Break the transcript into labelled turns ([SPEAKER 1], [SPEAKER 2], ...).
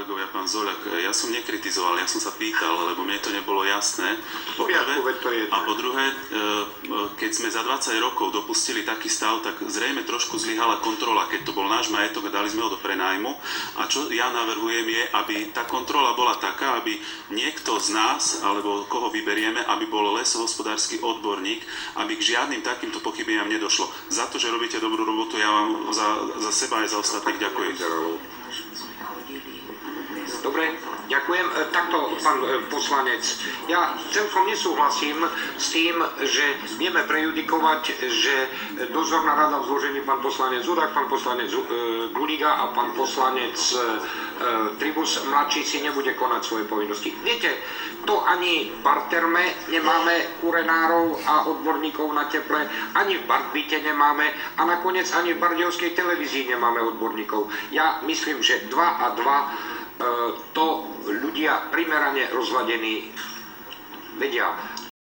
[SPEAKER 1] kolegovia, pán Zoľak, ja som nekritizoval, ja som sa pýtal, lebo mne to nebolo jasné. A po druhé, keď sme za 20 rokov dopustili taký stav, tak zrejme trošku zlyhala kontrola, keď to bol náš majetok a dali sme ho do prenájmu. A čo ja navrhujem je, aby tá kontrola bola taká, aby niekto z nás, alebo koho vyberieme, aby bol lesohospodársky odborník, aby k žiadnym takýmto pochybeniam nedošlo. Za to, že robíte dobrú robotu, ja vám za seba aj za ostatných ďakujem.
[SPEAKER 2] Dobre, ďakujem. Takto, pán poslanec, ja celkom nesúhlasím s tým, že vieme prejudikovať, že dozorná rada v zložení pán poslanec Zurák, pán poslanec Guliga a pán poslanec Tribus mladší si nebude konať svoje povinnosti. Viete, to ani v Barterme nemáme kurenárov a odborníkov na teple, ani v Bartbite nemáme a nakoniec ani v Bardejovskej televízii nemáme odborníkov. Ja myslím, že 2 a 2 to ľudia primerane rozladení vedia.